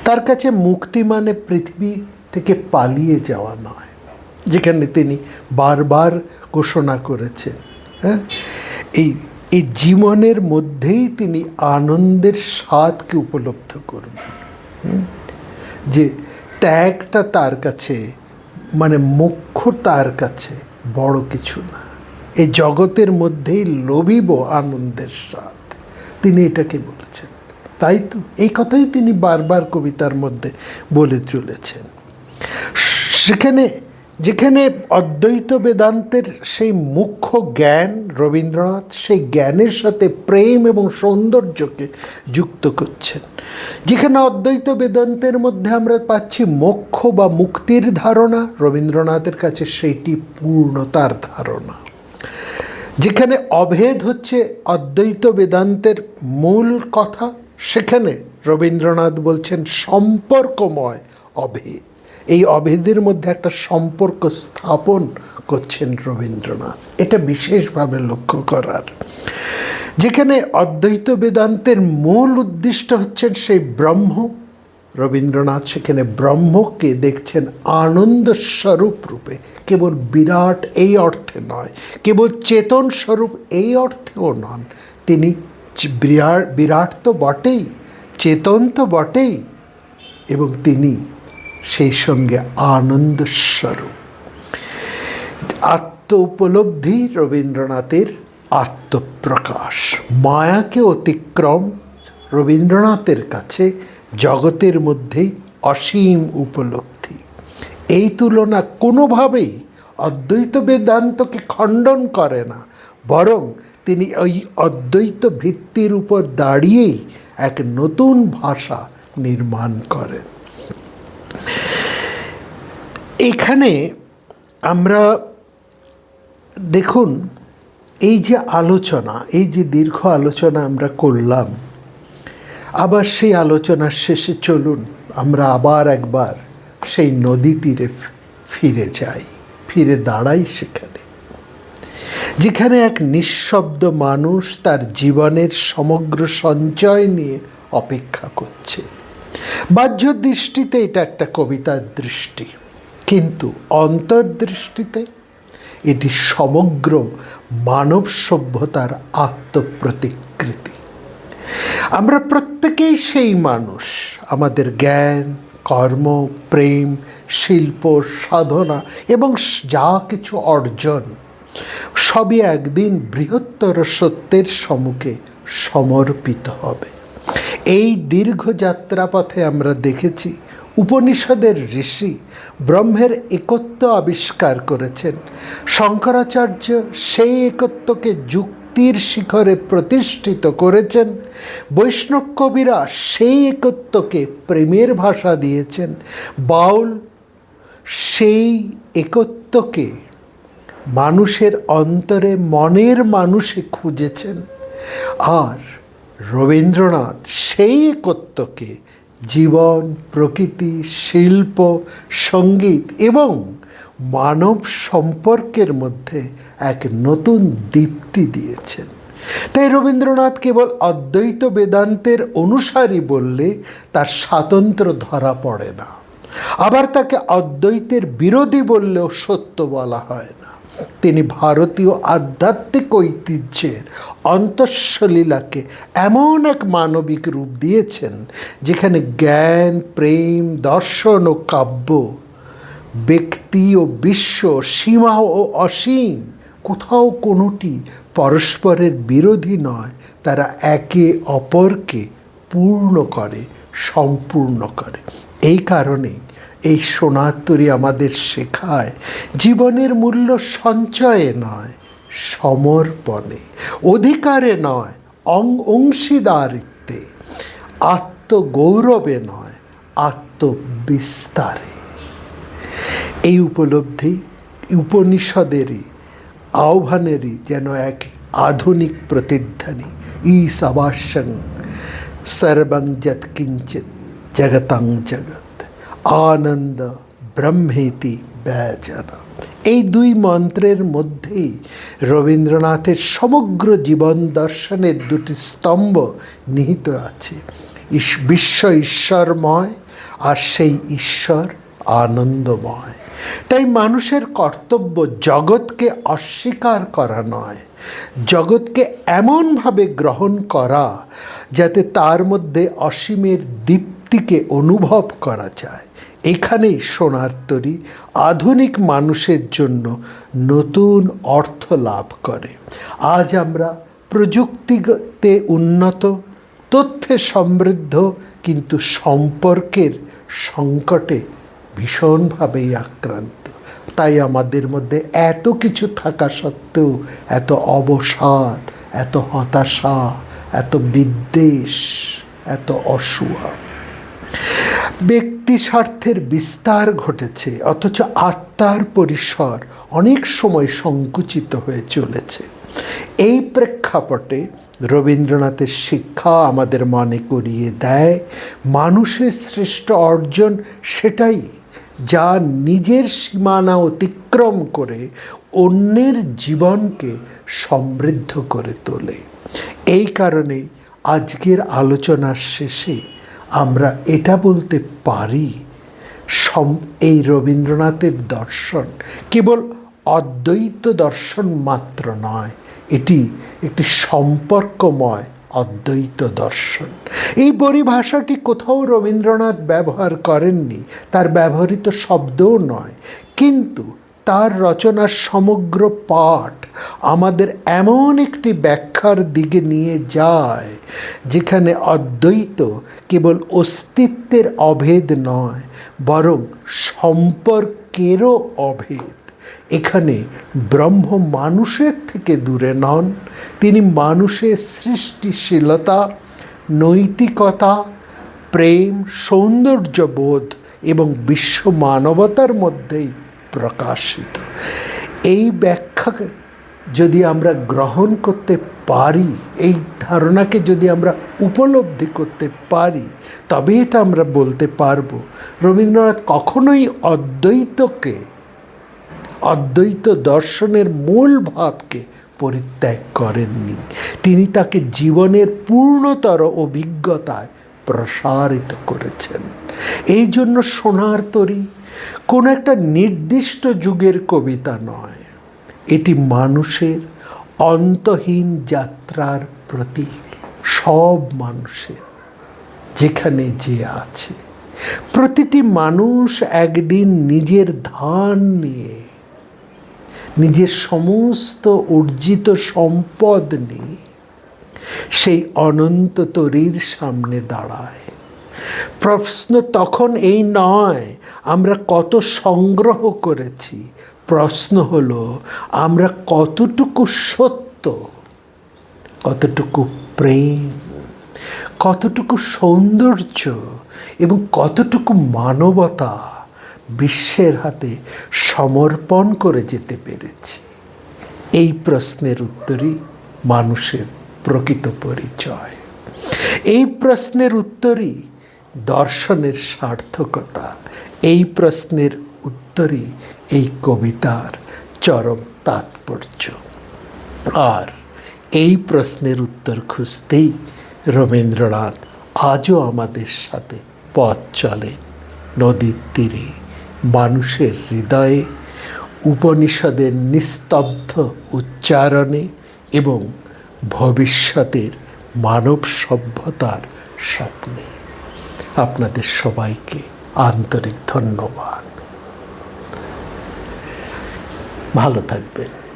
তার কাছে মুক্তি মানে পৃথিবী থেকে পালিয়ে যাওয়া নয়, যেখানে তিনি বারবার ঘোষণা করেছেন। হ্যাঁ, এই জীবনের মধ্যেই তিনি আনন্দের স্বাদকে উপলব্ধ করবেন। যে ত্যাগটা তার কাছে মানে মোক্ষ তার কাছে বড় কিছু না, এই জগতের মধ্যেই লভিব আনন্দের স্বাদ, তিনি এটাকে বলেছেন। তাই তো এই কথাই তিনি বারবার কবিতার মধ্যে বলে চলেছেন। যেখানে অদ্বৈত বেদান্তের সেই মুখ্য জ্ঞান, রবীন্দ্রনাথ সেই জ্ঞানের সাথে প্রেম এবং সৌন্দর্যকে যুক্ত করছেন। যেখানে অদ্বৈত বেদান্তের মধ্যে আমরা পাচ্ছি মোক্ষ বা মুক্তির ধারণা, রবীন্দ্রনাথের কাছে সেইটি পূর্ণতার ধারণা। যেখানে অভেদ হচ্ছে অদ্বৈত বেদান্তের মূল কথা, সেখানে রবীন্দ্রনাথ বলছেন সম্পর্কময় অভেদ। এই অভেদের মধ্যে একটা সম্পর্ক স্থাপন করছেন রবীন্দ্রনাথ, এটা বিশেষভাবে লক্ষ্য করার। যেখানে অদ্বৈত বেদান্তের মূল উদ্দিষ্ট হচ্ছেন সেই ব্রহ্ম, রবীন্দ্রনাথ সেখানে ব্রহ্মকে দেখছেন আনন্দ স্বরূপ রূপে। কেবল বিরাট এই অর্থে নয়, কেবল চেতন স্বরূপ এই অর্থেও নন, তিনি বিরাট তো বটেই, চেতন তো বটেই, এবং তিনি সেই সঙ্গে আনন্দ স্বরূপ। আত্ম উপলব্ধি রবীন্দ্রনাথের আত্মপ্রকাশ। মায়াকে অতিক্রম রবীন্দ্রনাথের কাছে জগতের মধ্যেই অসীম উপলব্ধি। এই তুলনা কোনোভাবেই অদ্বৈত বেদান্তকে খণ্ডন করে না, বরং তিনি ওই অদ্বৈত ভিত্তির উপর দাঁড়িয়েই এক নতুন ভাষা নির্মাণ করেন। এখানে আমরা দেখুন, এই যে আলোচনা, এই যে দীর্ঘ আলোচনা আমরা করলাম, আবার সেই আলোচনার শেষে চলুন আমরা আবার একবার সেই নদী তীরে ফিরে যাই, ফিরে দাঁড়াই সেখানে, যেখানে এক নিঃশব্দ মানুষ তার জীবনের সমগ্র সঞ্চয় নিয়ে অপেক্ষা করছে। বাহ্য দৃষ্টিতে এটা একটা কবিতার দৃষ্টি, কিন্তু অন্তর্দৃষ্টিতে এটি সমগ্র মানব সভ্যতার আত্মপ্রতিকৃতি। আমরা প্রত্যেকেই সেই মানুষ। আমাদের জ্ঞান, কর্ম, প্রেম, শিল্প, সাধনা এবং যা কিছু অর্জন, সবই একদিন বৃহত্তর সত্যের সম্মুখে সমর্পিত হবে। এই দীর্ঘ যাত্রাপথে আমরা দেখেছি উপনিষদের ঋষি ব্রহ্মের একত্ব আবিষ্কার করেছেন। শঙ্করাচার্য সেই একত্বকে যুক্তির শিখরে প্রতিষ্ঠিত করেছেন। বৈষ্ণব কবিরা সেই একত্বকে প্রেমের ভাষা দিয়েছেন। বাউল সেই একত্বকে মানুষের অন্তরে মনের মানুষে খুঁজেছেন। আর রবীন্দ্রনাথ সেই একত্বকে জীবন, প্রকৃতি, শিল্প, সঙ্গীত এবং মানব সম্পর্কের মধ্যে এক নতুন দীপ্তি দিয়েছেন। তাই রবীন্দ্রনাথ কেবল অদ্বৈত বেদান্তের অনুসারী বললে তার স্বাতন্ত্র্য ধরা পড়ে না, আবার তাকে অদ্বৈতের বিরোধী বললেও সত্য বলা হয় না। তিনি ভারতীয় আধ্যাত্মিক ঐতিহ্যের অন্তঃসলীলাকে এমন এক মানবিক রূপ দিয়েছেন যেখানে জ্ঞান, প্রেম, দর্শন ও কাব্য, ব্যক্তি ও বিশ্ব, সীমা ও অসীম, কোথাও কোনোটি পরস্পরের বিরোধী নয়। তারা একে অপরকে পূর্ণ করে, সম্পূর্ণ করে। এই কারণে এই সোনার তরী আমাদের শেখায় জীবনের মূল্য সঞ্চয়ে নয়, সমর্পণে, অধিকারে নয়, অংশীদারিত্বে, আত্মগৌরবে নয়, আত্মবিস্তারে। এই উপলব্ধি উপনিষদেরই আহ্বানেরই যেন এক আধুনিক প্রতিধ্বনি। ঈশাবাস্যং সর্বং যৎকিঞ্চিৎ জগতং জগৎ আনন্দ ব্রহ্মেতি ব্যজনা। এই দুই মন্ত্রের মধ্যেই রবীন্দ্রনাথের সমগ্র জীবন দর্শনের দুটি স্তম্ভ নিহিত আছে। বিশ্ব ঈশ্বরময় আর সেই ঈশ্বর আনন্দময়। তাই মানুষের কর্তব্য জগৎকে অস্বীকার করা নয়, জগৎকে এমনভাবে গ্রহণ করা যাতে তার মধ্যে অসীমের দীপ্তিকে অনুভব করা যায়। এখানেই সোনার তরী আধুনিক মানুষের জন্য নতুন অর্থ লাভ করে। আজ আমরা প্রযুক্তিতে উন্নত, তথ্যে সমৃদ্ধ, কিন্তু সম্পর্কের সংকটে ভীষণভাবেই আক্রান্ত। তাই আমাদের মধ্যে এত কিছু থাকা সত্ত্বেও এত অবসাদ, এত হতাশা, এত বিদ্বেষ, এত অসূয়া। ব্যক্তি স্বার্থের বিস্তার ঘটেছে, অথচ আত্মার পরিসর অনেক সময় সংকুচিত হয়ে চলেছে। এই প্রেক্ষাপটে রবীন্দ্রনাথের শিক্ষা আমাদের মনে করিয়ে দেয় মানুষের শ্রেষ্ঠ অর্জন সেটাই যা নিজের সীমানা অতিক্রম করে অন্যের জীবনকে সমৃদ্ধ করে তোলে। এই কারণে আজকের আলোচনার শেষে আমরা এটা বলতে পারি, এই রবীন্দ্রনাথের দর্শন কেবল অদ্বৈত দর্শন মাত্র নয়, এটি একটি সম্পর্কময় অদ্বৈত দর্শন। এই পরিভাষাটি কোথাও রবীন্দ্রনাথ ব্যবহার করেননি, তার ব্যবহৃত শব্দও নয়, কিন্তু তার রচনার সমগ্র পাঠ আমাদের এমন একটি ব্যাখ্যার দিকে নিয়ে যায় যেখানে অদ্বৈত কেবল অস্তিত্বের অভেদ নয়, বরং সম্পর্কেরও অভেদ। এখানে ব্রহ্ম মানুষের থেকে দূরে নন, তিনি মানুষের সৃষ্টিশীলতা, নৈতিকতা, প্রেম, সৌন্দর্যবোধ এবং বিশ্ব মানবতার মধ্যেই প্রকাশিত। এই ব্যাখ্যাকে যদি আমরা গ্রহণ করতে পারি, এই ধারণাকে যদি আমরা উপলব্ধি করতে পারি, তবে এটা আমরা বলতে পারবো রবীন্দ্রনাথ কখনোই অদ্বৈত দর্শনের মূল ভাবকে পরিত্যাগ করেননি। তিনি তাকে জীবনের পূর্ণতর অভিজ্ঞতায় প্রসারিত করেছেন। এই জন্য সোনার তরী কোনো একটা নির্দিষ্ট যুগের কবিতা নয়, এটি মানুষের অন্তহীন যাত্রার প্রতীক। সব মানুষের যেখানে যে আছে, প্রতিটি মানুষ একদিন নিজের ধান নিয়ে, নিজের সমস্ত অর্জিত সম্পদ নিয়ে সেই অনন্ত তরীর সামনে দাঁড়ায়। প্রশ্ন তখন এই নয় আমরা কত সংগ্রহ করেছি, প্রশ্ন হলো আমরা কতটুকু সত্য, কতটুকু প্রেম, কতটুকু সৌন্দর্য এবং কতটুকু মানবতা বিশ্বের হাতে সমর্পণ করে যেতে পেরেছি। এই প্রশ্নের উত্তরই মানুষের প্রকৃত পরিচয়। এই প্রশ্নের উত্তরই দর্শনের সার্থকতা। এই প্রশ্নের উত্তরই এই কবিতার চরম তাৎপর্য। আর এই প্রশ্নের উত্তর খুঁজতেই রবীন্দ্রনাথ আজও আমাদের সাথে পথ চলেন নদীর তীরে, মানুষের হৃদয়ে, উপনিষদের নিস্তব্ধ উচ্চারণে এবং ভবিষ্যতের মানব সভ্যতার স্বপ্নে। আপনাদের সবাইকে আন্তরিক ধন্যবাদ। ভালো থাকবেন।